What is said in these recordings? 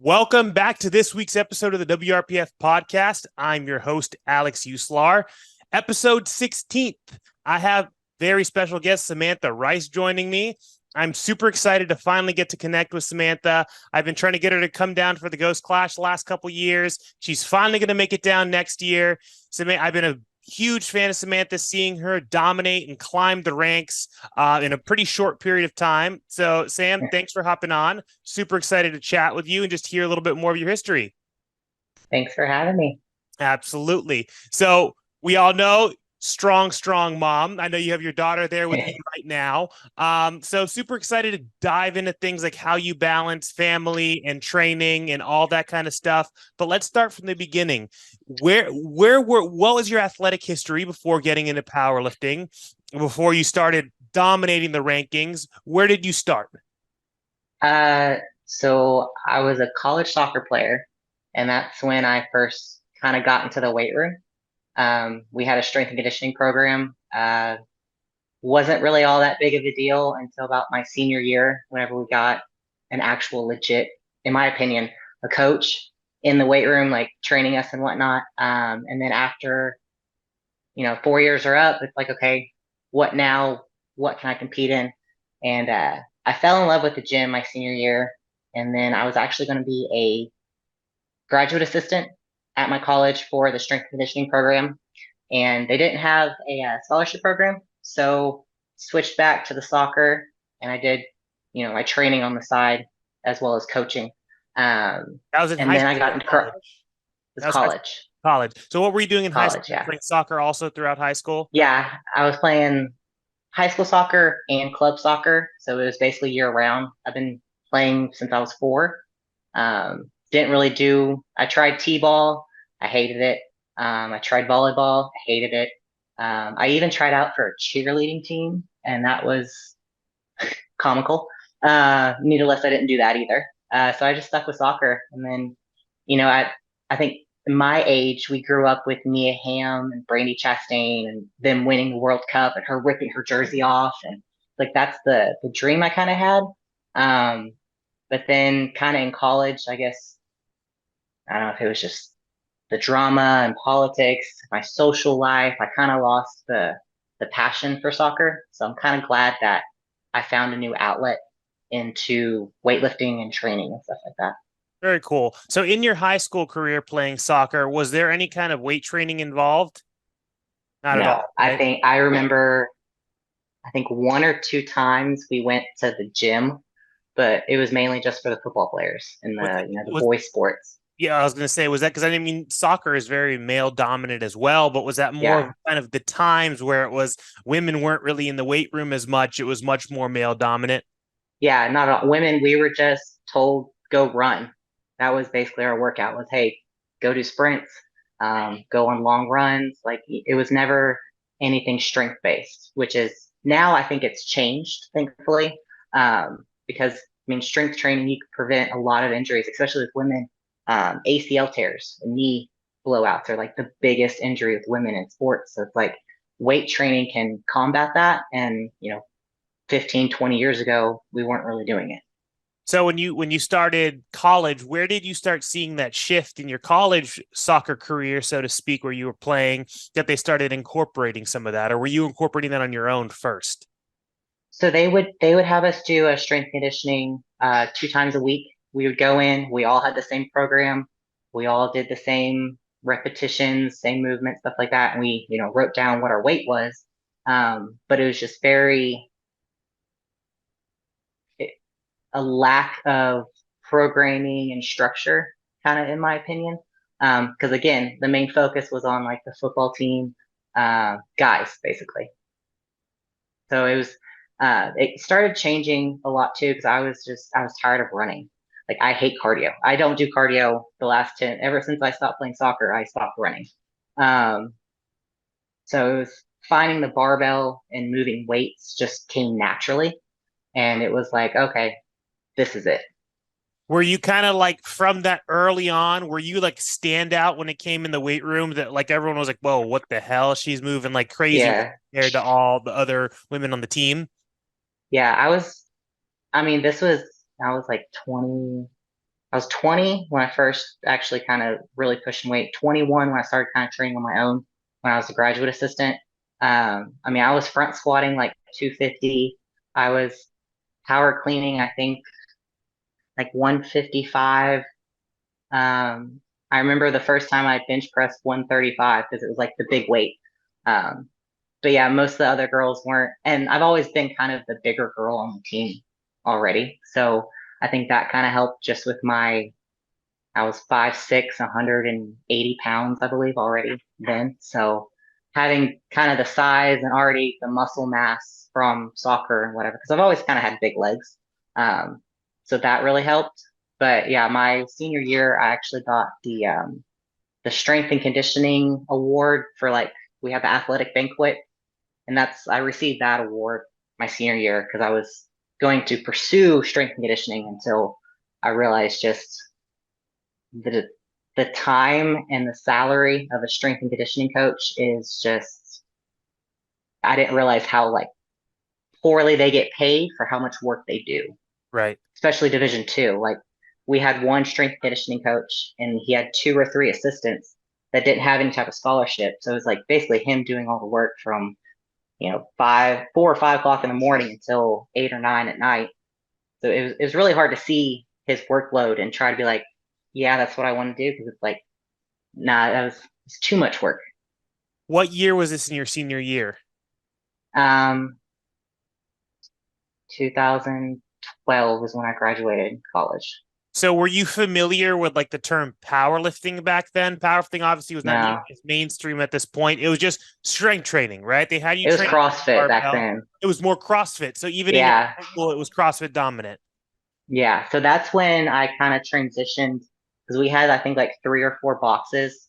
Welcome back to this week's episode of the WRPF podcast. I'm your host, Alex Uslar. Episode 16th. I have very special guest, Samantha Rice, joining me. I'm super excited to finally get to connect with Samantha. I've been trying to get her to come down for the Ghost Clash the last couple years. She's finally going to make it down next year. I've been a huge fan of Samantha, seeing her dominate and climb the ranks in a pretty short period of time. So, Sam, thanks for hopping on. Super excited to chat with you and just hear a little bit more of your history. Thanks for having me. Absolutely. So, we all know strong mom. I know you have your daughter there with you right now. So super excited to dive into things like how you balance family and training and all that kind of stuff. But let's start from the beginning. What was your athletic history before getting into powerlifting? Before you started dominating the rankings, where did you start? So I was a college soccer player, and that's when I first kind of got into the weight room. We had a strength and conditioning program. Wasn't really all that big of a deal until about my senior year, whenever we got an actual legit, in my opinion, a coach in the weight room, like training us and whatnot. And then after, 4 years are up, it's like, okay, what now? What can I compete in? And I fell in love with the gym my senior year. And then I was actually going to be a graduate assistant at my college for the strength and conditioning program. And they didn't have a scholarship program. So switched back to the soccer and I did, my training on the side as well as coaching. That was in And high then I school got or into college? this That was high college. college. So what were you doing in high school? College, yeah. Playing soccer also throughout high school? Yeah, I was playing high school soccer and club soccer. So it was basically year round. I've been playing since I was four. Didn't really I tried t-ball. I hated it. I tried volleyball. I hated it. I even tried out for a cheerleading team, and that was comical. Nevertheless, I didn't do that either. So I just stuck with soccer. And then, I think in my age, we grew up with Mia Hamm and Brandy Chastain and them winning the World Cup and her ripping her jersey off. And like, that's the dream I kind of had. Um, but then kind of in college, I guess, I don't know if it was just the drama and politics, my social life, I kind of lost the passion for soccer. So I'm kind of glad that I found a new outlet into weightlifting and training and stuff like that. Very cool. So in your high school career playing soccer, was there any kind of weight training involved? Not at No, all, right? I remember, I think one or two times we went to the gym, but it was mainly just for the football players and Was the was boy sports. yeah, I was gonna say, was that because I mean soccer is very male dominant as well, but was that more of Yeah. kind of the times where it was women weren't really in the weight room as much, it was much more male dominant? Yeah, not all women. We were just told go run. That was basically our workout was, hey, go do sprints, go on long runs. Like it was never anything strength based, which is now I think it's changed, thankfully. Because I mean, strength training, you can prevent a lot of injuries, especially with women. ACL tears and knee blowouts are like the biggest injury with women in sports. So it's like weight training can combat that. And, 15, 20 years ago, we weren't really doing it. So when you started college, where did you start seeing that shift in your college soccer career, so to speak, where you were playing, that they started incorporating some of that, or were you incorporating that on your own first? So they would have us do a strength conditioning 2 times a week. We would go in, we all had the same program, we all did the same repetitions, same movement, stuff like that. And we, wrote down what our weight was. But it was just a lack of programming and structure, kind of in my opinion. Because again, the main focus was on like the football team, guys, basically. So it started changing a lot too, because I was tired of running. Like I hate cardio. I don't do cardio ever since I stopped playing soccer, I stopped running. Um, so it was finding the barbell and moving weights just came naturally. And it was like, okay, this is it. Were you kind of like from that early on, were you like stand out when it came in the weight room that like everyone was like, whoa, what the hell? She's moving like crazy Yeah. compared to all the other women on the team? Yeah. I mean, I was like 20. I was 20 when I first actually kind of really pushing weight. 21 when I started kind of training on my own when I was a graduate assistant. I mean, I was front squatting like 250. I was power cleaning, I think like 155. I remember the first time I bench pressed 135 because it was like the big weight. Um, but yeah, most of the other girls weren't. And I've always been kind of the bigger girl on the team already. So I think that kind of helped just with I was 5'6", 180 pounds, I believe, already then. So having kind of the size and already the muscle mass from soccer and whatever, because I've always kind of had big legs. Um, so that really helped. But yeah, my senior year, I actually got the strength and conditioning award for like we have the athletic banquet, and I received that award my senior year because I was going to pursue strength and conditioning until I realized just the the time and the salary of a strength and conditioning coach is just I didn't realize how like poorly they get paid for how much work they do, Right. especially Division two. Like we had one strength and conditioning coach and he had two or three assistants that didn't have any type of scholarship. So it was like basically him doing all the work from, 4 or 5 o'clock in the morning until 8 or 9 at night. So it was really hard to see his workload and try to be like, yeah, that's what I want to do because it's like, nah, it's too much work. What year was this in your senior year? Um, 2012 was when I graduated college. So were you familiar with like the term powerlifting back then? Powerlifting obviously was not No, as mainstream at this point. It was just strength training, right? They had you it was train CrossFit back barbell. then. It was more CrossFit. So even in your Yeah, high school, it was CrossFit dominant. yeah. So that's when I kind of transitioned because we had, I think, like 3 or 4 boxes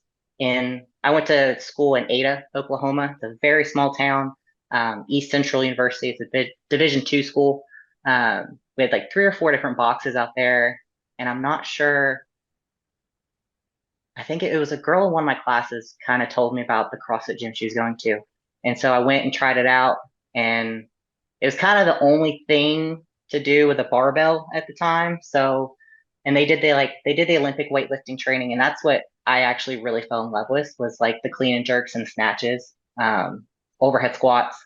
I went to school in Ada, Oklahoma. It's a very small town. East Central University. It's a Division two school. We had like 3 or 4 different boxes out there, and I'm not sure. I think it was a girl in one of my classes kind of told me about the CrossFit gym she was going to. And so I went and tried it out, and it was kind of the only thing to do with a barbell at the time. So, and they did the Olympic weightlifting training, and that's what I actually really fell in love with was like the clean and jerks and snatches, overhead squats,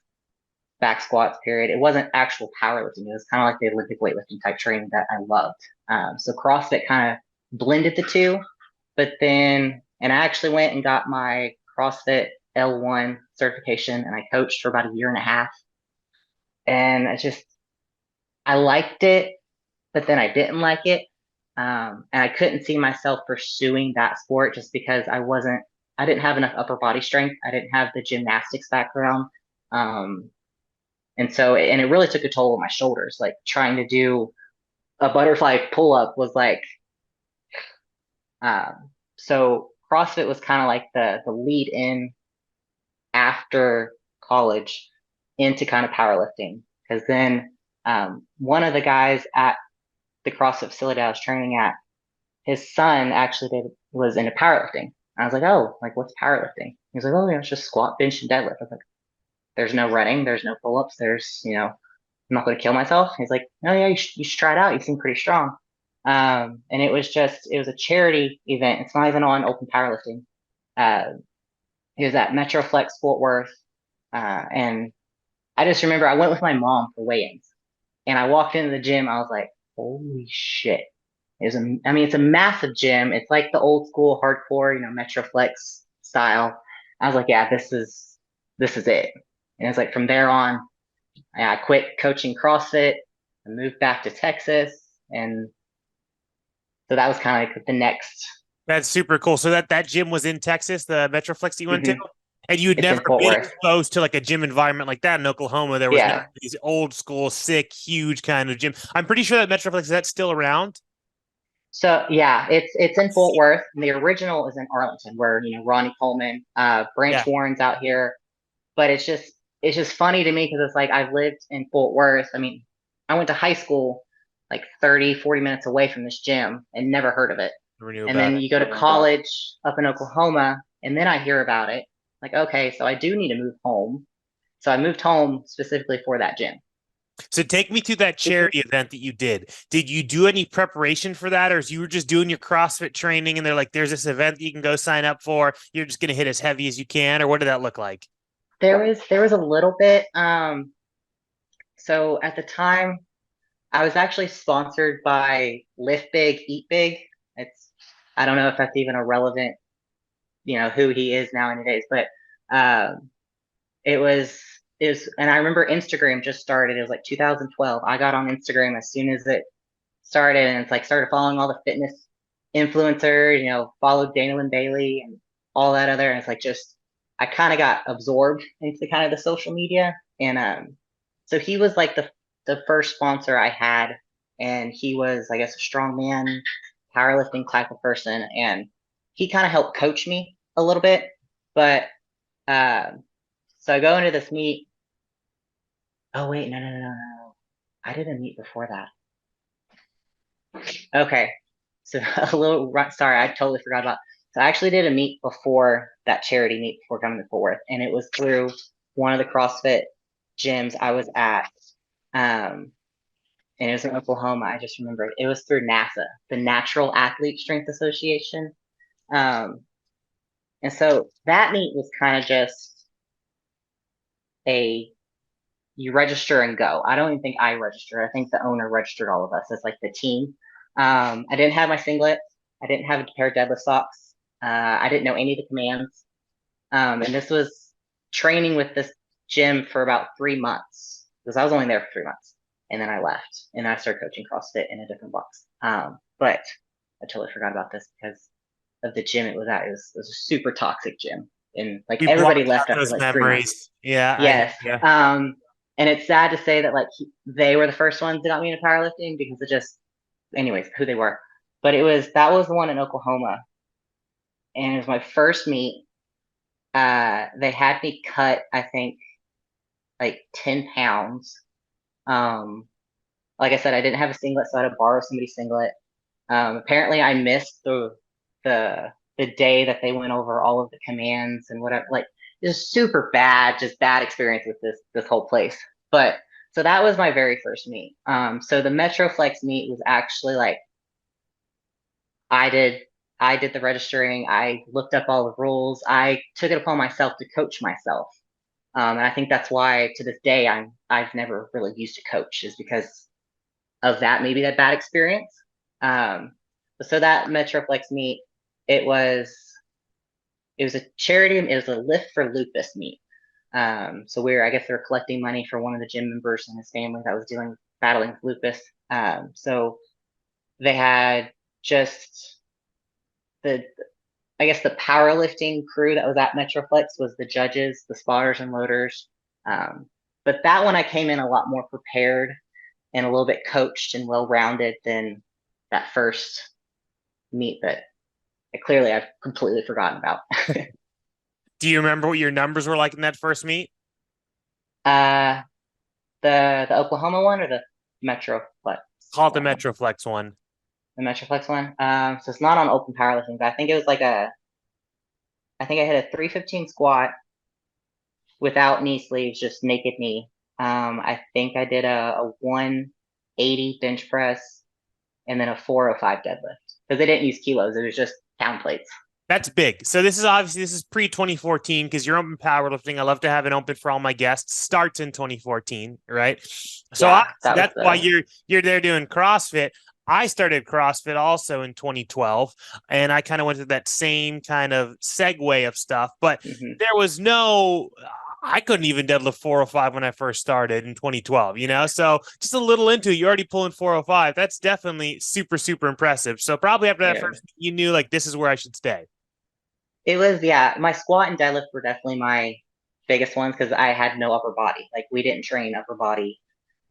back squats. Period. It wasn't actual powerlifting; it was kind of like the Olympic weightlifting type training that I loved. So CrossFit kind of blended the two, but then, and I actually went and got my CrossFit L1 certification, and I coached for about a year and a half, and I liked it, but then I didn't like it. And I couldn't see myself pursuing that sport just because I didn't have enough upper body strength. I didn't have the gymnastics background. Um, and it really took a toll on my shoulders. Like trying to do a butterfly pull up was like, so CrossFit was kind of like the lead in after college into kind of powerlifting. Because then one of the guys at the CrossFit facility I was training at, his son actually was into powerlifting. I was like, oh, like what's powerlifting? He's like, oh, yeah, it's just squat, bench, and deadlift. I was like, there's no running, there's no pull-ups, I'm not going to kill myself. He's like, oh yeah, you should try it out. You seem pretty strong. And it was a charity event. It's not even on open powerlifting. Uh, he was at Metroflex Fort Worth, and I just remember I went with my mom for weigh-ins, and I walked into the gym. I was like, holy shit. I mean, it's a massive gym. It's like the old school hardcore, Metroflex style. I was like, yeah, this is it. And it's like from there on, I quit coaching CrossFit. I moved back to Texas, and so that was kind of like the next. That's super cool. So that gym was in Texas, the Metroflex you went to, Mhm. and you had It's never in Fort been Worth. exposed to like a gym environment like that in Oklahoma. There was never Yeah. these old school, sick, huge kind of gym. I'm pretty sure that Metroflex is that still around. So yeah, it's in Fort Worth. And the original is in Arlington, where Ronnie Coleman, Branch Yeah, Warren's out here. But it's just funny to me because it's like I've lived in Fort Worth. I mean, I went to high school like 30, 40 minutes away from this gym and never heard of it. never knew And about then it. you go to college up in Oklahoma, and then I hear about it. Like, okay, so I do need to move home. So I moved home specifically for that gym. So take me to that charity event that you did. Did you do any preparation for that, or you were just doing your CrossFit training and they're like, there's this event that you can go sign up for. You're just going to hit as heavy as you can, or what did that look like? There was a little bit. So at the time, I was actually sponsored by Lift Big, Eat Big. It's I don't know if that's even a relevant, who he is nowadays, but um, it was, and I remember Instagram just started. It was like 2012. I got on Instagram as soon as it started, and it's like started following all the fitness influencers. Followed Dana Lynn Bailey and all that other. And it's like just I kind of got absorbed into kind of the social media, and so he was like the first sponsor I had, and he was, I guess, a strongman, powerlifting type of person, and he kind of helped coach me a little bit. But so I go into this meet. Oh wait, no, no, no, no, no. I did a meet before that. Okay, so sorry, I totally forgot about. So I actually did a meet before that charity meet before coming to Fort Worth, and it was through one of the CrossFit gyms I was at. Um, and it was in Oklahoma. I just remember it was through NASA, the Natural Athlete Strength Association. Um, and so that meet was kind of just a you register and go. I don't even think I registered. I think the owner registered all of us as like the team. I didn't have my singlet. I didn't have a pair of deadlift socks. I didn't know any of the commands. And this was training with this gym for about 3 months because I was only there for 3 months. And then I left and I started coaching CrossFit in a different box. But I totally forgot about this because of the gym it was at. It was a super toxic gym. And like You everybody blocked left out after those like 3 months. memories. Yeah, Yes. yeah. And it's sad to say that like they were the first ones that got me into powerlifting because it just, anyways, who they were. But that was the one in Oklahoma, and it was my first meet. They had me cut, I think, like 10 pounds. Um, like I said, I didn't have a singlet, so I had to borrow somebody's singlet. Apparently, I missed the the day that they went over all of the commands and whatever. Like, it was super bad, just bad experience with this whole place. But so that was my very first meet. So the Metroflex meet was actually like I did I did the registering. I looked up all the rules. I took it upon myself to coach myself. And I think that's why to this day I've never really used a coach is because of that, maybe that bad experience. Um, so that Metroflex meet, it was it was a charity, it was a Lift for Lupus meet. So I guess they were collecting money for one of the gym members and his family that was battling with lupus. So they had just the I guess the powerlifting crew that was at Metroflex was the judges, the spotters and loaders. But that one I came in a lot more prepared and a little bit coached and well rounded than that first meet that clearly I've completely forgotten about. Do you remember what your numbers were like in that first meet? uh, the Oklahoma one or the Metroflex Call it the one? Metroflex one. The Metroflex one. So it's not on open powerlifting, but I think it was like I think I hit a 315 squat without knee sleeves, just naked knee. I think I did a 180 bench press and then a 405 deadlift because they didn't use kilos. It was just pound plates. That's big. So this is pre 2014 because you're open powerlifting. I love to have it open for all my guests. Starts in 2014, right? So Yeah, that was that's why you're there doing CrossFit. I started CrossFit also in 2012, and I kind of went through that same kind of segue of stuff. But mhm. there was I couldn't even deadlift 405 when I first started in 2012, So just a little into it, you're already pulling 405. That's definitely super, super impressive. So probably after that Yeah. first, you knew like this is where I should stay. It was, yeah, my squat and deadlift were definitely my biggest ones because I had no upper body. Like we didn't train upper body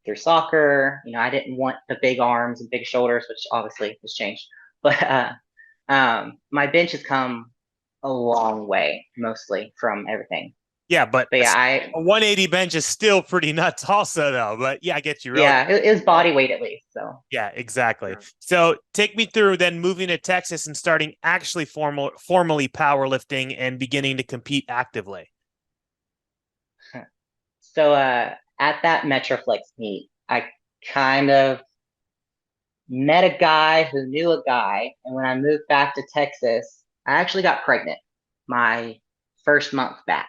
through soccer. I didn't want the big arms and big shoulders, which obviously has changed. But my bench has come a long way, mostly from everything. Yeah, but But yeah, a 180 bench is still pretty nuts, also, though. But yeah, I get you. Really. yeah, it was body weight at least. So Yeah, exactly. So take me through then moving to Texas and starting actually formally powerlifting and beginning to compete actively. so at that Metroflex meet, I kind of met a guy who knew a guy. And when I moved back to Texas, I actually got pregnant my first month back.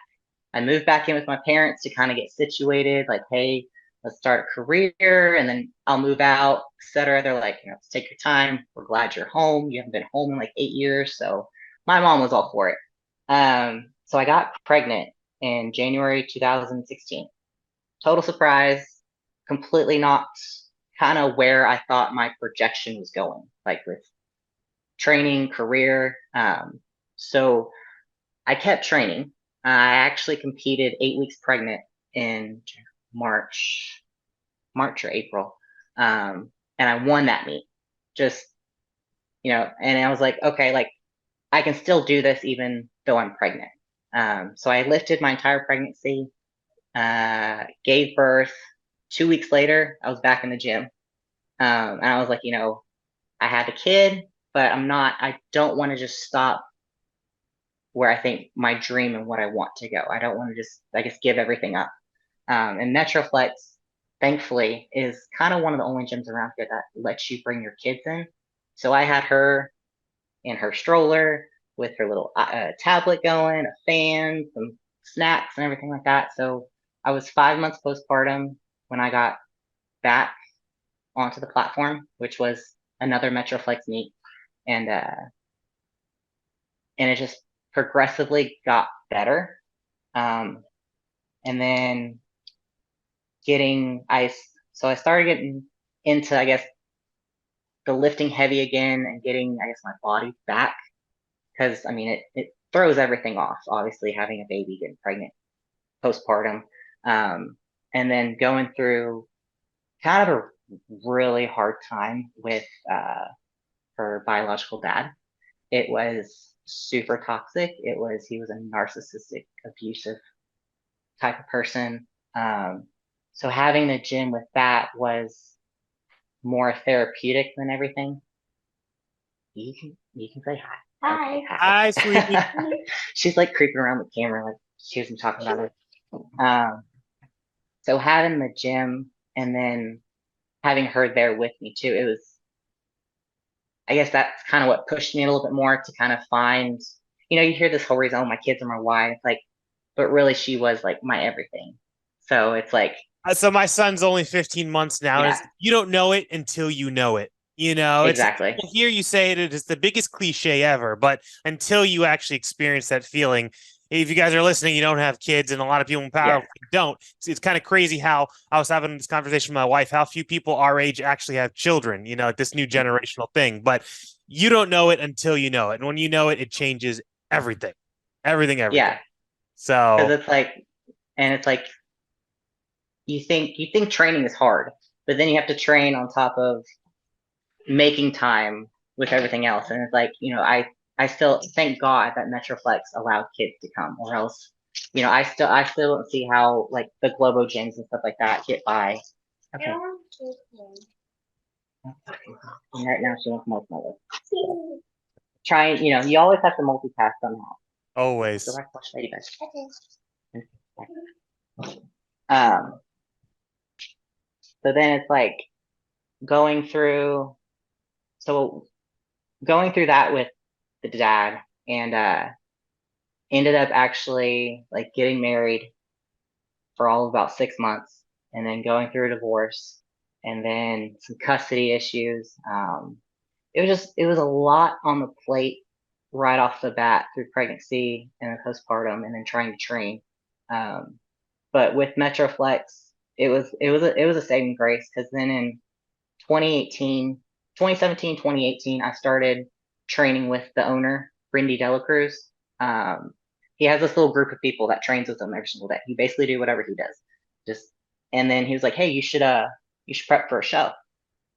I moved back in with my parents to kind of get situated, like, hey, let's start a career and then I'll move out, etc. They're like, let's take your time. We're glad you're home. You haven't been home in like 8 years. So my mom was all for it. So I got pregnant in January 2016. Total surprise, completely not kind of where I thought my projection was going, like with training, career. So I kept training. I actually competed 8 weeks pregnant in March, or April, and I won that meet. Just and I was like, okay, like I can still do this even though I'm pregnant. So I lifted my entire pregnancy, gave birth. 2 weeks later, I was back in the gym. And I was like, I had a kid, but I don't want to just stop where I think my dream and what I want to go. I don't want to just, I guess, give everything up. And Metroflex, thankfully, is kind of one of the only gyms around here that lets you bring your kids in. So I had her in her stroller with her little tablet going, a fan, some snacks, and everything like that. So I was 5 months postpartum when I got back onto the platform, which was another Metroflex meet, and it just progressively got better. And then so I started getting into, I guess, the lifting heavy again and getting, I guess, my body back, because I mean it throws everything off. Obviously, having a baby, getting pregnant, postpartum, and then going through kind of a really hard time with her biological dad. It was super toxic. He was a narcissistic, abusive type of person. So having the gym with that was more therapeutic than everything. You can say hi. Hi. Okay, Hi, sweetie. She's like creeping around the camera, like she wasn't talking about her. So having the gym and then having her there with me too, I guess that's kind of what pushed me a little bit more to kind of find, you hear this whole reason, oh, my kids are my why. It's like, but really she was like my everything. So it's like, So my son's only 15 months now, and yeah, you don't know it until you know it. It's exactly. I hear you say it is the biggest cliche ever, but until you actually experience that feeling, if you guys are listening, you don't have kids, and a lot of people in Yeah. power don't. It's kind of crazy how I was having this conversation with my wife, how few people our age actually have children, this new generational thing. But you don't know it until you know it. And when you know it, it changes everything. Everything, everything. Yeah. Because So it's like you think training is hard, but then you have to train on top of making time with everything else. And it's like, I still thank God that Metroflex allowed kids to come, or else, I still don't see how like the Globo gyms and stuff like that get by. Okay. And right now she wants more smaller. Try, you always have to multitask somehow. always. Go back, watch Lady Um, so then it's like going through, so going through that with the dad, and ended up actually like getting married for all of about 6 months, and then going through a divorce, and then some custody issues. It was a lot on the plate right off the bat through pregnancy and then postpartum, and then trying to train. But with Metroflex, it was a saving grace, because then in 2018, 2017, 2018, I started training with the owner, Brindy Delacruz. Um, he has this little group of people that trains with him every single day. He basically do whatever he does. Just and then he was like, "Hey, you should prep for a show."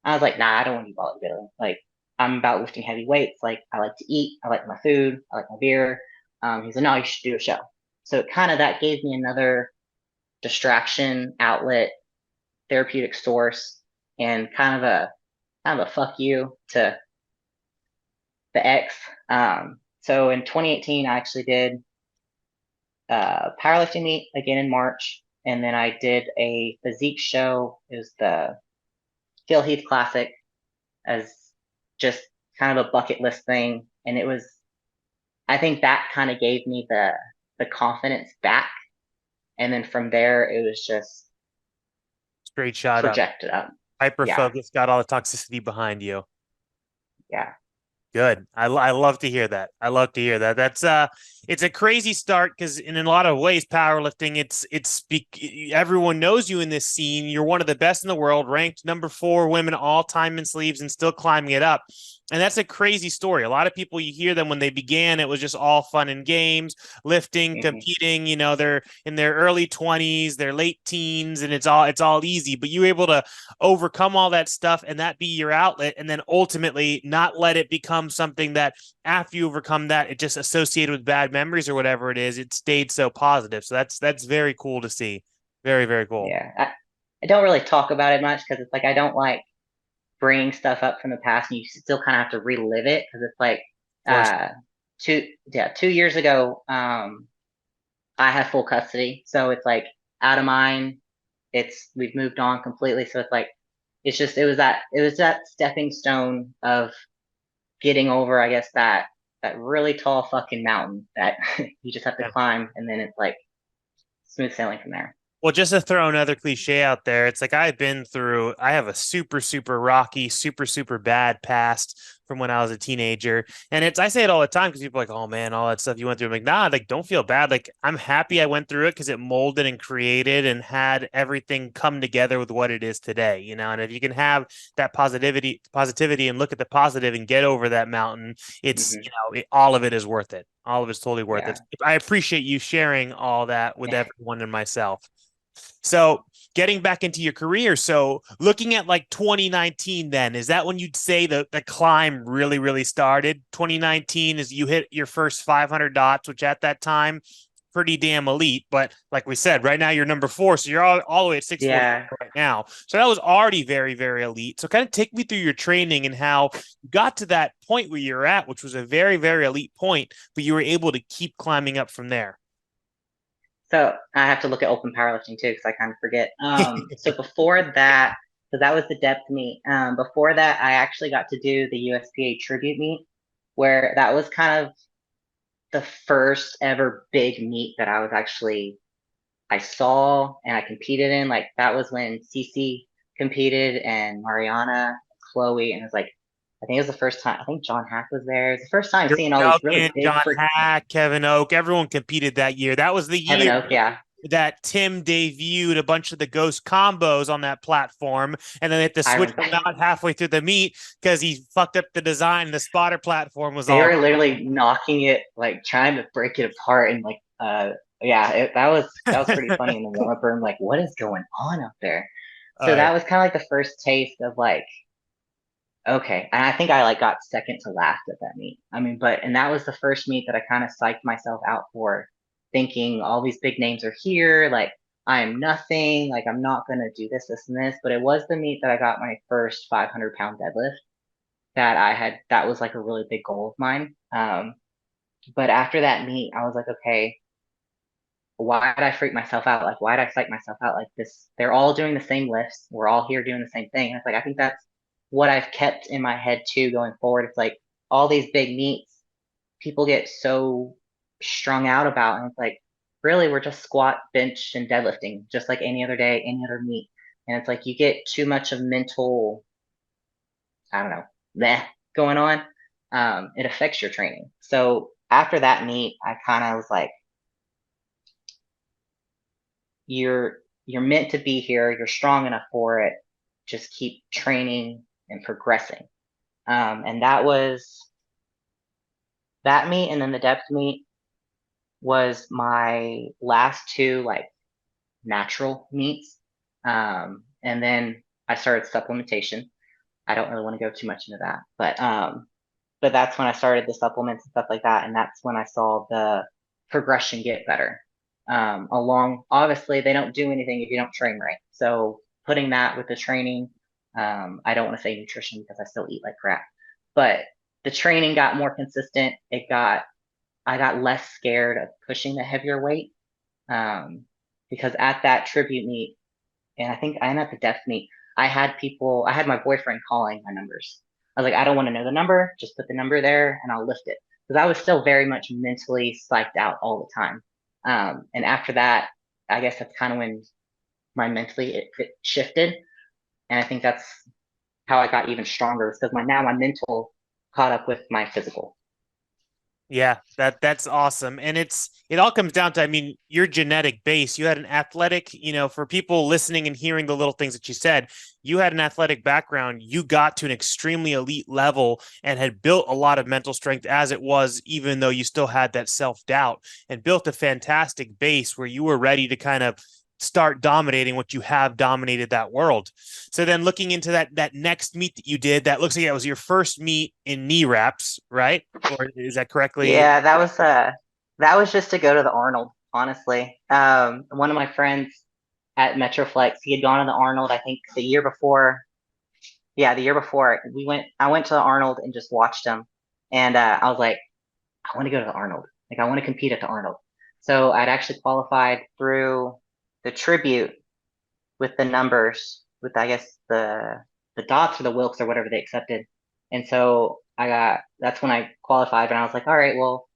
I was like, "Nah, I don't want to do bodybuilding. Like, I'm about lifting heavy weights. Like, I like to eat. I like my food. I like my beer." He's like, "No, you should do a show." So kind of that gave me another distraction outlet, therapeutic source, and kind of a fuck you to the ex. So in 2018, I actually did powerlifting meet again in March. and then I did a physique show. It was the Phil Heath Classic as just kind of a bucket list thing, and it was. I think that kind of gave me the confidence back, and then from there it was just Straight shot up. projected up. Hyper Yeah, focus, got all the toxicity behind you. yeah. Good. I love to hear that. I love to hear that. That's it's a crazy start because in a lot of ways, powerlifting, everyone knows you in this scene. You're one of the best in the world, ranked number 4 women all time in sleeves and still climbing it up. And that's a crazy story. A lot of people, you hear them when they began, it was just all fun and games, lifting, Hmm. competing, they're in their early 20s, their late teens, and it's all easy. But you were able to overcome all that stuff and that be your outlet, and then ultimately not let it become something that after you overcome that it just associated with bad memories or whatever it is, it stayed so positive. So that's very cool to see. Very, very cool. Yeah, I don't really talk about it much because it's like I don't like bringing stuff up from the past, and you still kind of have to relive it because it's like Of course. uh 2 years ago, I have full custody, so it's like out of mine. We've moved on completely, so it's like it was that stepping stone of getting over, I guess, that really tall fucking mountain that you just have to Yeah. climb, and then it's like smooth sailing from there. Well, just to throw another cliche out there, it's like I have a super, super rocky, super, super bad past from when I was a teenager. And I say it all the time because people are like, oh man, all that stuff you went through. I'm like, nah, like, don't feel bad. Like, I'm happy I went through it because it molded and created and had everything come together with what it is today, And if you can have that positivity and look at the positive and get over that mountain, it's, Hmm. all of it is worth it. All of it's totally worth Yeah. it. I appreciate you sharing all that with everyone and myself. So getting back into your career, so looking at like 2019, then is that when you'd say the climb really, really started? 2019 is you hit your first 500 dots, which at that time, pretty damn elite. But like we said, right now you're number 4, so you're all the way at 640 Yeah. right now. So that was already very, very elite. So kind of take me through your training and how you got to that point where you're at, which was a very, very elite point, but you were able to keep climbing up from there. So I have to look at open powerlifting too because I kind of forget. So before that, because that was the depth meet. Before that, I actually got to do the USPA tribute meet, where that was kind of the first ever big meet that I saw and I competed in. Like that was when Cece competed and Mariana, Chloe, and it was like I think it was the first time. I think John Hack was there. It's the first time seeing all these really Duggan, big John freak Hack, Kevin Oak, everyone competed that year. That was the Heaven year Oak, yeah. that Tim debuted a bunch of the ghost combos on that platform, and then they had to I switch remember them out halfway through the meet because he fucked up the design. The spotter platform was they all were literally knocking it, like trying to break it apart, and like yeah, that was pretty funny in the warm up room. Like, what is going on up there? all So right. that was kind of like the first taste of like, okay, and I think I like got second to last at that meet. I mean, and that was the first meet that I kind of psyched myself out for, thinking all these big names are here, like I am nothing, like I'm not gonna do this, this, and this. But it was the meet that I got my first 500-pound deadlift that was like a really big goal of mine. But after that meet, I was like, okay, why did I freak myself out? Like, why did I psych myself out like this? They're all doing the same lifts. We're all here doing the same thing. And it's like, I think that's what I've kept in my head too going forward. It's like all these big meets, people get so strung out about. And it's like, really, we're just squat, bench, and deadlifting, just like any other day, any other meet. And it's like, you get too much of mental, I don't know, meh going on. It affects your training. So after that meet, I kind of was like, you're meant to be here. You're strong enough for it. Just keep training and progressing. And that was that meet, and then the depth meet was my last two like natural meets. And then I started supplementation. I don't really want to go too much into that, but that's when I started the supplements and stuff like that, and that's when I saw the progression get better. Along, obviously, they don't do anything if you don't train right. So putting that with the training, I don't want to say nutrition because I still eat like crap, but the training got more consistent. I got less scared of pushing the heavier weight. Um, because at that tribute meet, and I think I am at the death meet, I had my boyfriend calling my numbers. I was like, I don't want to know the number, just put the number there and I'll lift it. Because I was still very much mentally psyched out all the time. And after that, I guess that's kind of when my mentally it shifted. And I think that's how I got even stronger because my mental caught up with my physical. Yeah, that's awesome. And it all comes down to, I mean, your genetic base. You had an athletic, for people listening and hearing the little things that you said, you had an athletic background. You got to an extremely elite level and had built a lot of mental strength as it was, even though you still had that self-doubt, and built a fantastic base where you were ready to kind of start dominating what you have dominated that world. So then looking into that next meet that you did, that looks like it was your first meet in knee wraps, right? Or is that correctly? Yeah, that was just to go to the Arnold, honestly. One of my friends at Metroflex, he had gone to the Arnold, I think the year before. Yeah, the year before I went to the Arnold and just watched him. And I was like, I want to go to the Arnold. Like I want to compete at the Arnold. So I'd actually qualified through the tribute with the numbers, with I guess the dots or the Wilks or whatever they accepted. And so that's when I qualified and I was like, all right, well,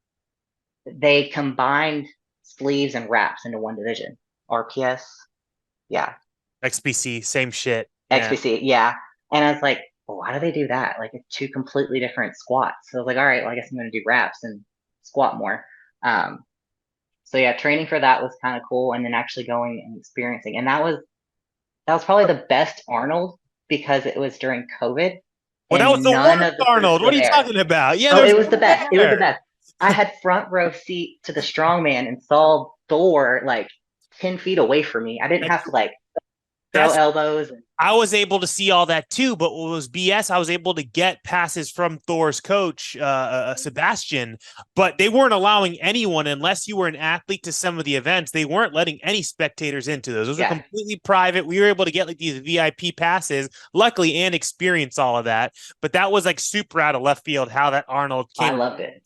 they combined sleeves and wraps into one division. RPS, yeah. XPC, same shit. Yeah. XBC, yeah. And I was like, well, why do they do that? Like it's two completely different squats. So I was like, all right, well, I guess I'm gonna do wraps and squat more. Um, so yeah, training for that was kind of cool, and then actually going and experiencing, and that was probably the best Arnold because it was during COVID, Well, that was and the none worst, of the booths Arnold. were What are you there. talking about? Yeah, Oh, there's it was the best. It was the there. best. I had front row seat to the strongman and saw Thor like 10 feet away from me. I didn't have to like throw That's elbows. I was able to see all that too, but what was BS, I was able to get passes from Thor's coach, Sebastian, but they weren't allowing anyone, unless you were an athlete to some of the events, they weren't letting any spectators into those. Those were Yeah, completely private. We were able to get like these VIP passes, luckily, and experience all of that. But that was like super out of left field how that Arnold I came. loved it.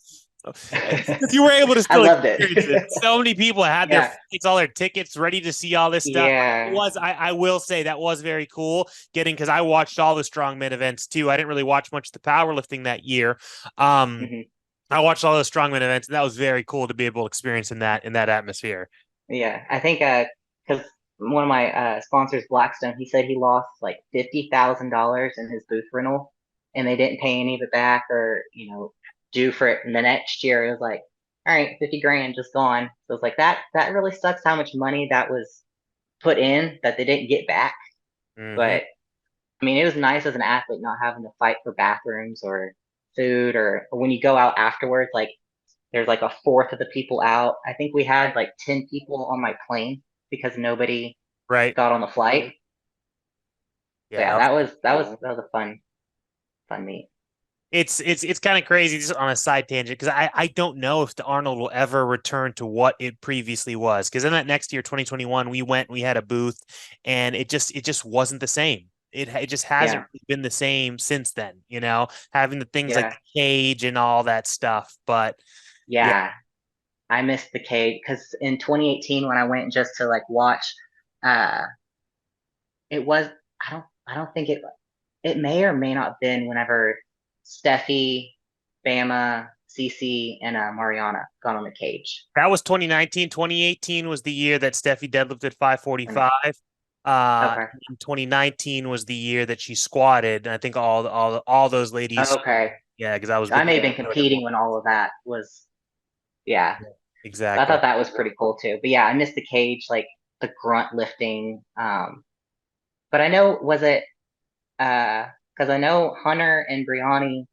Because you were able to I still loved experience it. it. So many people had their Yeah, flights, all their tickets ready to see all this stuff. It yeah. was, I will say that was very cool getting, because I watched all the strongman events too. I didn't really watch much of the powerlifting that year. Hmm. I watched all the strongman events, and that was very cool to be able to experience in that atmosphere. Yeah, I think because one of my sponsors, Blackstone, he said he lost like $50,000 in his booth rental, and they didn't pay any of it back or due for it. And the next year, it was like, all right, 50 grand just gone. So it's like that really sucks how much money that was put in that they didn't get back. Mm-hmm. But I mean, it was nice as an athlete not having to fight for bathrooms or food or when you go out afterwards, like there's like a fourth of the people out. I think we had like 10 people on my plane because nobody Right. got on the flight. So Yeah. yeah, that was a fun meet. It's kind of crazy, just on a side tangent, because I don't know if the Arnold will ever return to what it previously was, because in that next year 2021 we had a booth, and it just wasn't the same. It just hasn't Yeah, really been the same since then, having the things like yeah, the cage and all that stuff. But yeah, yeah. I missed the cage because in 2018 when I went just to like watch, uh, it was I don't think it may or may not have been whenever Steffi, Bama, Cece, and Mariana got on the cage. that was 2019. 2018 was the year that Steffi deadlifted 545. Okay. And 2019 was the year that she squatted, and I think all those ladies. Okay. Yeah, because I was So I with may have them. been competing when all of that was, yeah. I Exactly. thought that was pretty cool too. But yeah, I missed the cage, like the grunt lifting. But I know, was it, because I know Hunter and Briani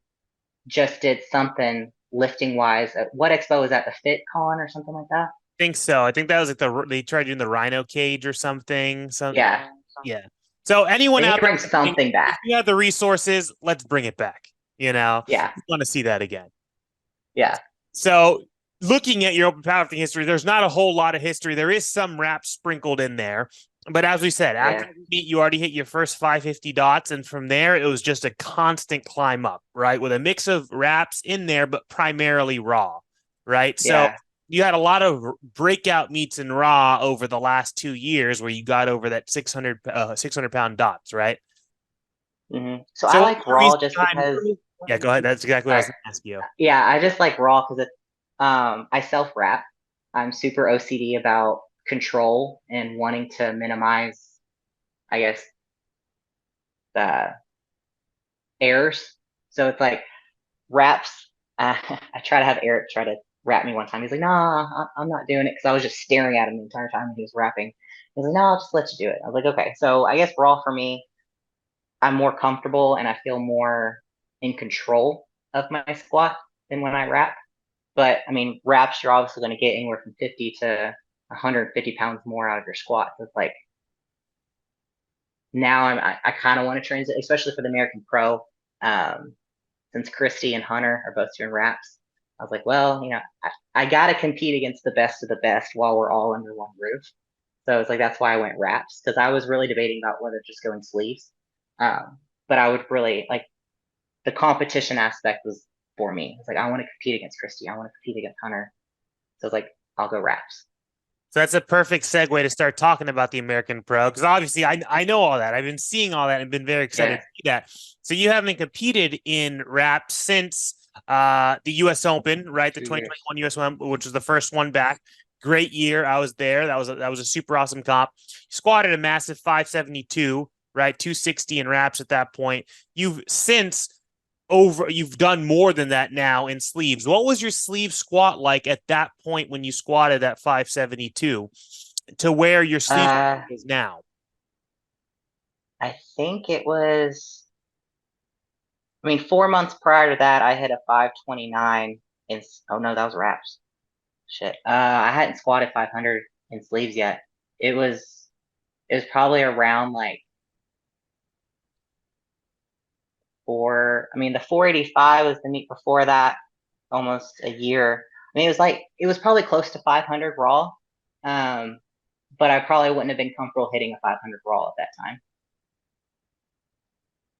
just did something lifting wise. At what expo was that? The FitCon or something like that? Think so. I think that was like they tried doing the rhino cage or something. Yeah. Yeah. So anyone They need out to there bring listening, something if back. you have the resources, let's bring it back. Yeah. We want to see that again. Yeah. So looking at your open powerlifting history, there's not a whole lot of history. There is some wraps sprinkled in there. But as we said, after Yeah. the meet, you already hit your first 550 dots. And from there, it was just a constant climb up, right? With a mix of wraps in there, but primarily raw, right? So Yeah. you had a lot of breakout meets in raw over the last 2 years where you got over that 600 pound dots, right? So I So like raw just because, yeah, go ahead. That's exactly what I was sorry. going to ask you. Yeah, I just like raw because I self wrap. I'm super OCD about control and wanting to minimize, I guess, the errors. So it's like wraps. I try to have Eric try to wrap me one time. He's like, "Nah, I'm not doing it," because I was just staring at him the entire time he was rapping. He's like, "No, I'll just let you do it." I was like, "Okay." So I guess raw for me, I'm more comfortable and I feel more in control of my squat than when I rap. But I mean, wraps, you're obviously going to get anywhere from 50 to 150 pounds more out of your squat. So it's like now I kind of want to transit, especially for the American Pro. Um, since Christy and Hunter are both doing wraps, I was like, well, I got to compete against the best of the best while we're all under one roof. So it's like that's why I went wraps because I was really debating about whether just going sleeves. But I would really like the competition aspect was for me. It's like I want to compete against Christy. I want to compete against Hunter. So it's like I'll go wraps. So that's a perfect segue to start talking about the American Pro because obviously I know all that. I've been seeing all that and been very excited Yeah. to see that. So you haven't competed in rap since the U.S. Open, right? The 2021 U.S. Open, which was the first one back. Great year. I was there. That was a super awesome comp. You squatted a massive 572, right? 260 in wraps at that point. You've done more than that now in sleeves. What was your sleeve squat like at that point when you squatted at 572 to where your sleeve is now? I think it was. I mean, 4 months prior to that, I hit a 529 in. Oh no, that was wraps. Shit. I hadn't squatted 500 in sleeves yet. It was. It was probably around like four. I mean, the 485 was the meet before that, almost a year. I mean, it was probably close to 500 raw. Um, but I probably wouldn't have been comfortable hitting a 500 raw at that time.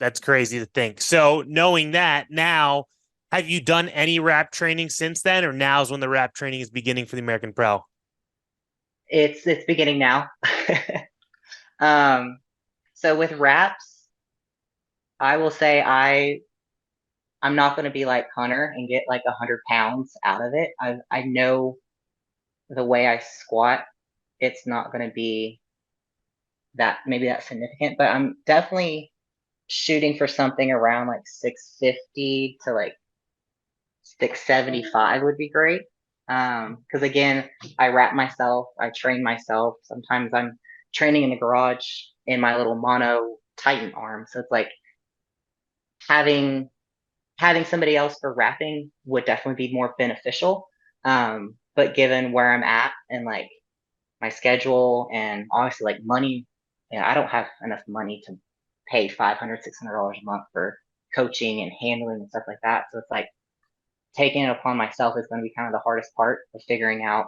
That's crazy to think. So knowing that now, have you done any rap training since then, or now's when the rap training is beginning for the American Pro? It's beginning now. um, so with wraps, I will say I'm not going to be like Hunter and get like 100 pounds out of it. I know the way I squat, it's not going to be that maybe that significant, but I'm definitely shooting for something around like 650 to like 675 would be great. Because again, I wrap myself, I train myself. Sometimes I'm training in the garage in my little mono Titan arm. So it's like having somebody else for wrapping would definitely be more beneficial. But given where I'm at and like my schedule and obviously like money, I don't have enough money to pay $500 $600 a month for coaching and handling and stuff like that. So it's like taking it upon myself is going to be kind of the hardest part of figuring out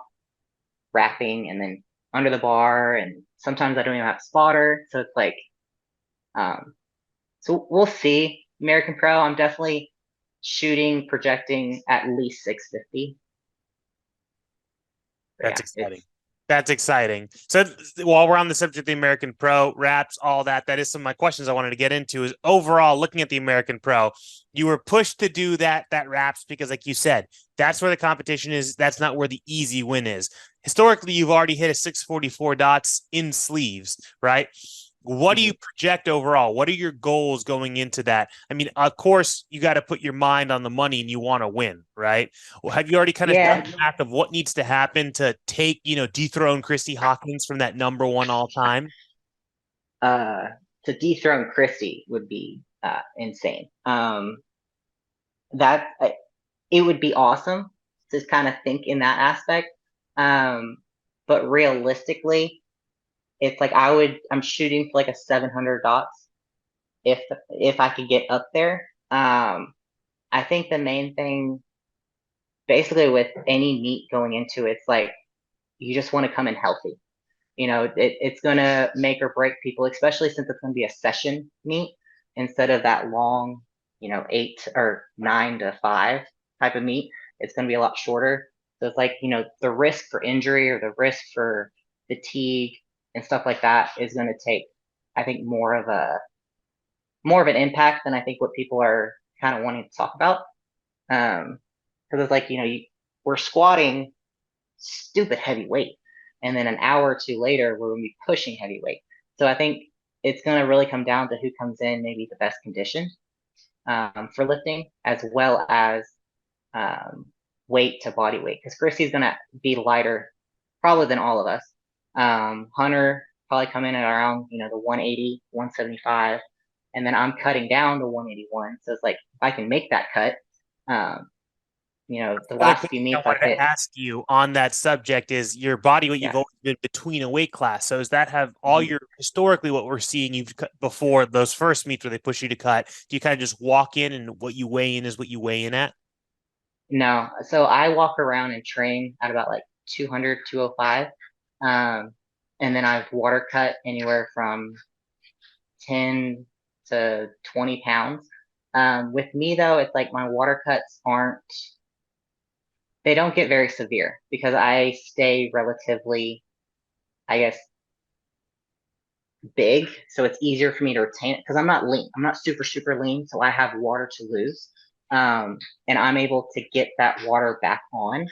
wrapping and then under the bar. And sometimes I don't even have a spotter. So it's like, um, so we'll see. American Pro, I'm definitely projecting at least 650. But That's yeah, exciting. That's exciting. So while we're on the subject of the American Pro, wraps, all that, that is some of my questions I wanted to get into is overall looking at the American Pro, you were pushed to do that wraps because like you said, that's where the competition is. That's not where the easy win is. Historically, you've already hit a 644 dots in sleeves, right? What do you project overall? What are your goals going into that? I mean, of course, you got to put your mind on the money and you want to win, right? Well, have you already kind of done yeah. the math of what needs to happen to take, dethrone Christy Hawkins from that number one all time? Uh, to dethrone Christie would be insane. That it would be awesome to kind of think in that aspect. Um, but realistically, it's like I'm shooting for like a 700 dots if I could get up there. I think the main thing, basically, with any meet going into it, it's like you just want to come in healthy. It's going to make or break people, especially since it's going to be a session meet instead of that long, 8 or 9 to 5 type of meet. It's going to be a lot shorter. So it's like, the risk for injury or the risk for fatigue and stuff like that is going to take, I think, more of an impact than I think what people are kind of wanting to talk about. Because it's like, we're squatting stupid heavy weight, and then an hour or two later, we're going to be pushing heavy weight. So I think it's going to really come down to who comes in maybe the best condition for lifting, as well as um, weight to body weight. Because Chrissy's going to be lighter probably than all of us. Hunter probably come in at around, the 180, 175. And then I'm cutting down to 181. So it's like, if I can make that cut, the Other last thing few I meets I've wanted to hit. ask you on that subject is your body weight. You've Yeah. always been between a weight class. So does that have all Mhm. your historically what we're seeing you've cut before those first meets where they push you to cut? Do you kind of just walk in and what you weigh in is what you weigh in at? No. So I walk around and train at about like 200, 205. Um, and then I've water cut anywhere from 10 to 20 pounds. With me though, it's like my water cuts they don't get very severe because I stay relatively, I guess, big. So it's easier for me to retain it because I'm not lean. I'm not super, super lean. So I have water to lose. And I'm able to get that water back on.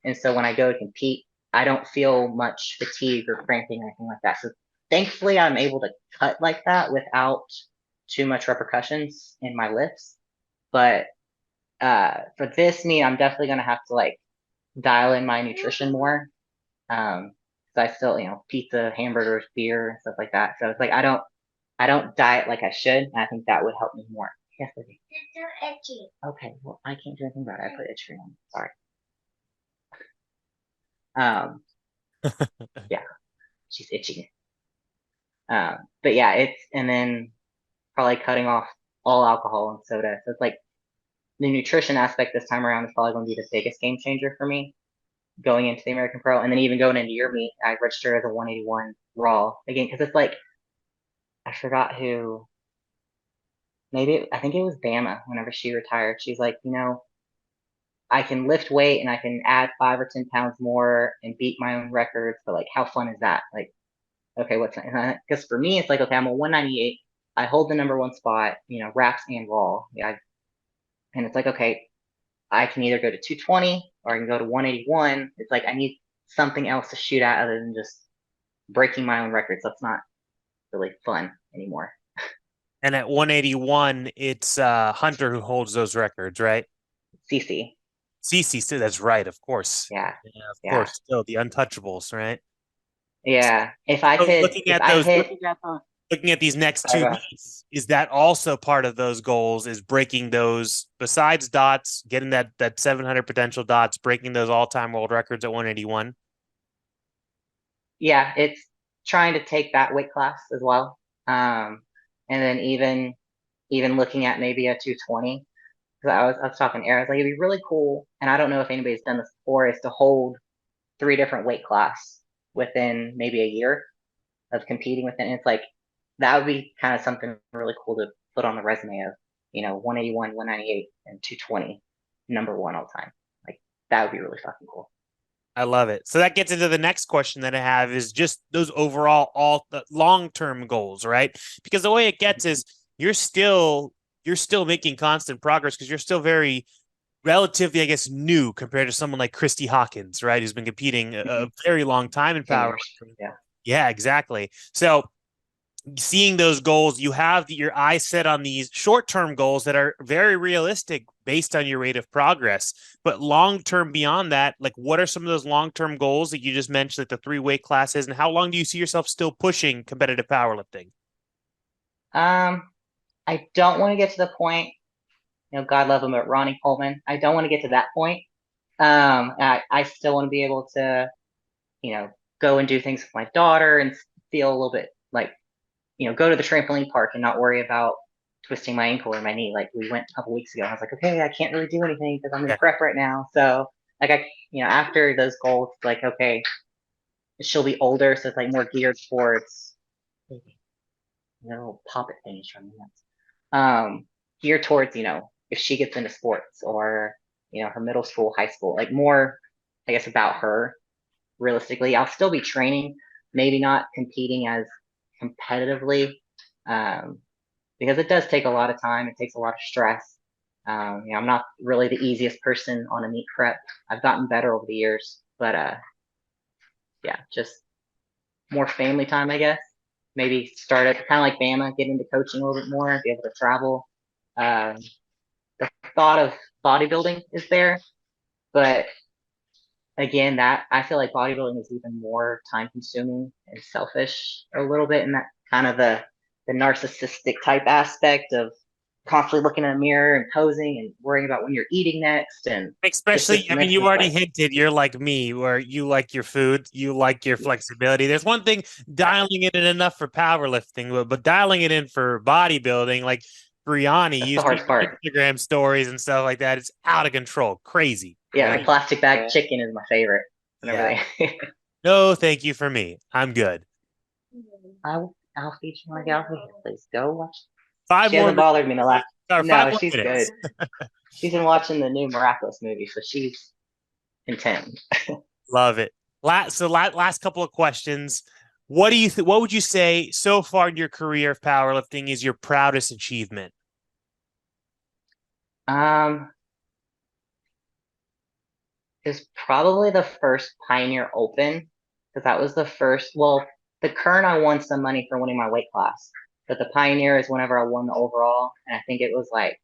And so when I go to compete, I don't feel much fatigue or cramping or anything like that. So thankfully, I'm able to cut like that without too much repercussions in my lifts. But for this meet, I'm definitely going to have to like dial in my nutrition more. So I still, pizza, hamburgers, beer, and stuff like that. So it's like I don't diet like I should, and I think that would help me more. Yes, baby. It's so itchy. Okay, well, I can't do anything about it. I put itch cream on. Sorry. Um, yeah, she's itchy. But yeah, and then probably cutting off all alcohol and soda. So it's like the nutrition aspect this time around is probably going to be the biggest game changer for me going into the American Pro, and then even going into your meet, I registered as a 181 raw again because it's like I forgot who. Maybe I think it was Bama. Whenever she retired, she's like, I can lift weight and I can add 5 or 10 pounds more and beat my own records, but like, how fun is that? Like, okay, what's because for me, it's like, okay, I'm a 198. I hold the number one spot, wraps and raw. Yeah, and it's like, okay, I can either go to 220 or I can go to 181. It's like I need something else to shoot at other than just breaking my own records. That's not really fun anymore. And at 181, it's Hunter who holds those records, right? CC, Cece, so that's right, of course. yeah, Yeah, of yeah, course. Still the untouchables, right? yeah. If I So could, if I hit, looking at these next sorry, two go ahead. meets, is that also part of those goals? Is breaking those besides dots, getting that 700 potential dots, breaking those all-time world records at 181? Yeah, it's trying to take that weight class as well. And then even looking at maybe a 220. Because I was talking to Aaron, I was like, it'd be really cool, and I don't know if anybody's done this before, is to hold three different weight class within maybe a year of competing within. And it's like that would be kind of something really cool to put on the resume of, 181, 198, and 220, number one all time. Like that would be really fucking cool. I love it. So that gets into the next question that I have is just those overall all the long-term goals, right? Because the way it gets is you're still making constant progress because you're still very relatively, I guess, new compared to someone like Christy Hawkins, right? Who's been competing a Mhm. very long time in 10 years. powerlifting. Yeah. Yeah, exactly. So seeing those goals, you have your eyes set on these short-term goals that are very realistic based on your rate of progress. But long-term beyond that, like what are some of those long-term goals that you just mentioned, like the three weight classes, and how long do you see yourself still pushing competitive powerlifting? Um, I don't want to get to the point, God love him, but Ronnie Coleman. I don't want to get to that point. I still want to be able to, you know, go and do things with my daughter and feel a little bit like, go to the trampoline park and not worry about twisting my ankle or my knee. Like we went a couple weeks ago, I was like, okay, I can't really do anything because I'm in Yeah. prep right now. So like after those goals, like okay, she'll be older, so it's like more geared towards little poppet things from that. Geared towards if she gets into sports or her middle school, high school, like more I guess, about her. Realistically, I'll still be training, maybe not competing as competitively, um, because it does take a lot of time. It takes a lot of stress. I'm not really the easiest person on a meet prep. I've gotten better over the years, but just more family time, I guess. Maybe start at kind of like Bama, get into coaching a little bit more, be able to travel. Um, the thought of bodybuilding is there, but again, that I feel like bodybuilding is even more time consuming and selfish a little bit in that kind of the narcissistic type aspect of constantly looking in a mirror and posing and worrying about when you're eating next and Especially, I mean, you already hinted you're like me, where you like your food, you like your flexibility. There's one thing dialing it in enough for powerlifting, but dialing it in for bodybuilding, like Brianni, you see Instagram stories and stuff like that. It's out of control, crazy. Yeah, the plastic bag chicken is my favorite. Yeah. No, thank you for me. I'm good. I'll feed you my gal. Please go watch. She hasn't bothered me in the last. No, she's good. She's been watching the new Miraculous movie, so she's content. Love it. Last couple of questions. What do you what would you say so far in your career of powerlifting is your proudest achievement? Is probably the first Pioneer Open, because that was the first. Well, the Kern I won some money for winning my weight class, but the Pioneer is whenever I won the overall, and I think it was like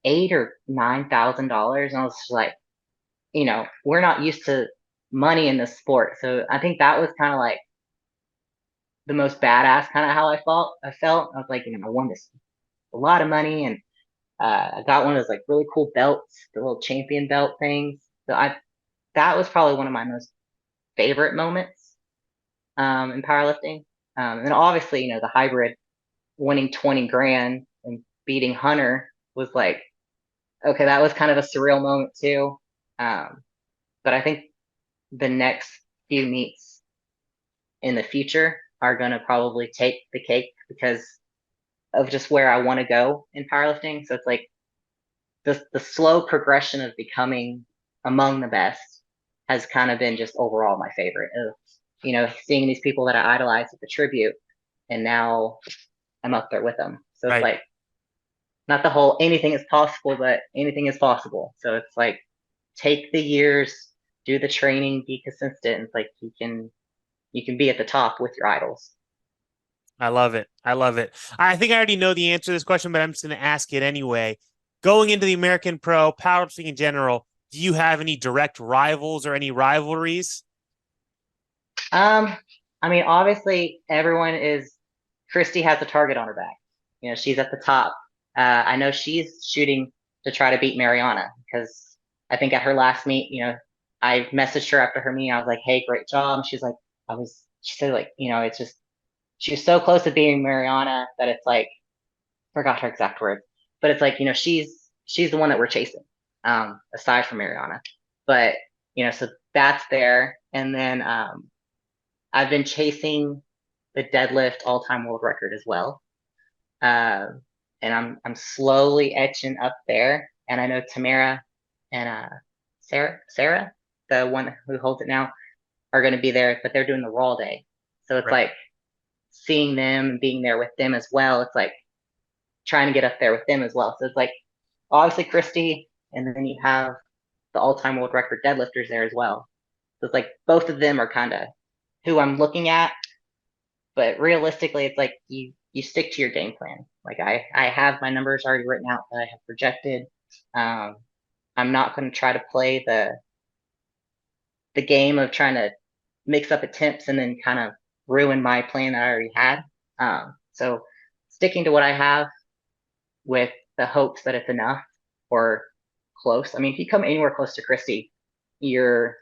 $8,000 or $9,000, and I was just like, we're not used to money in this sport, so I think that was kind of like the most badass kind of how I felt. I was like, I won this a lot of money, and I got one of those like really cool belts, the little champion belt things. So that was probably one of my most favorite moments in powerlifting. And then obviously, the hybrid winning 20 grand and beating Hunter was like, okay, that was kind of a surreal moment too. But I think the next few meets in the future are going to probably take the cake because of just where I want to go in powerlifting. So it's like the slow progression of becoming among the best has kind of been just overall my favorite of, seeing these people that I idolize at the tribute, and now I'm up there with them. So it's like, not the whole anything is possible, but anything is possible. So it's like, take the years, do the training, be consistent. It's like you can be at the top with your idols. I love it. I love it. I think I already know the answer to this question, but I'm just going to ask it anyway. Going into the American Pro, powerlifting in general, do you have any direct rivals or any rivalries? I mean, obviously, Christy has a target on her back. She's at the top. I know she's shooting to try to beat Mariana because I think at her last meet, I messaged her after her meet. I was like, "Hey, great job." And she's like, she said like, it's just, she was so close to beating Mariana that it's like, forgot her exact words, but it's like, she's the one that we're chasing, aside from Mariana. But, so that's there. And then, I've been chasing the deadlift all-time world record as well. And I'm slowly etching up there. And I know Tamara and Sarah, the one who holds it now, are going to be there, but they're doing the raw day. So it's like seeing them and being there with them as well. It's like trying to get up there with them as well. So it's like obviously Christy, and then you have the all-time world record deadlifters there as well. So it's like both of them are kind of who I'm looking at, but realistically, it's like you stick to your game plan. Like I have my numbers already written out that I have projected. I'm not going to try to play the game of trying to mix up attempts and then kind of ruin my plan that I already had. So sticking to what I have with the hopes that it's enough or close. I mean, if you come anywhere close to Christy, you're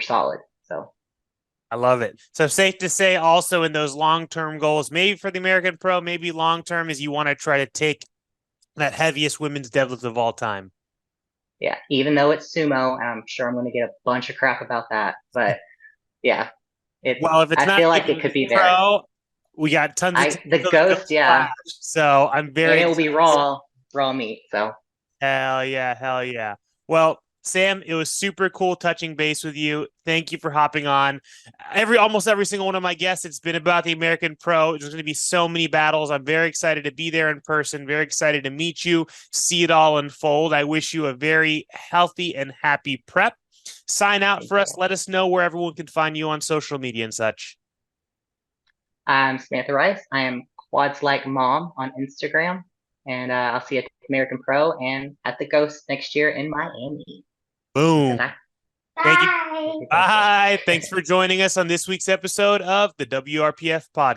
solid. So I love it. So safe to say also in those long-term goals, maybe for the American Pro, maybe long-term is you want to try to take that heaviest women's deadlift of all time. Yeah, even though it's sumo, and I'm sure I'm going to get a bunch of crap about that, but yeah, if it's I feel like it could be there. We got tons of the ghost, yeah. So I'm very. And it will be raw meat. So hell yeah. Well, Sam, it was super cool touching base with you. Thank you for hopping on. Almost every single one of my guests, it's been about the American Pro. There's going to be so many battles. I'm very excited to be there in person, very excited to meet you, see it all unfold. I wish you a very healthy and happy prep. Sign out for us. Let us know where everyone can find you on social media and such. I'm Samantha Rice. I am Quads Like Mom on Instagram, and I'll see you at American Pro and at the Ghost next year in Miami. Boom. Bye. Thank you. Bye. Thanks for joining us on this week's episode of the WRPF Podcast.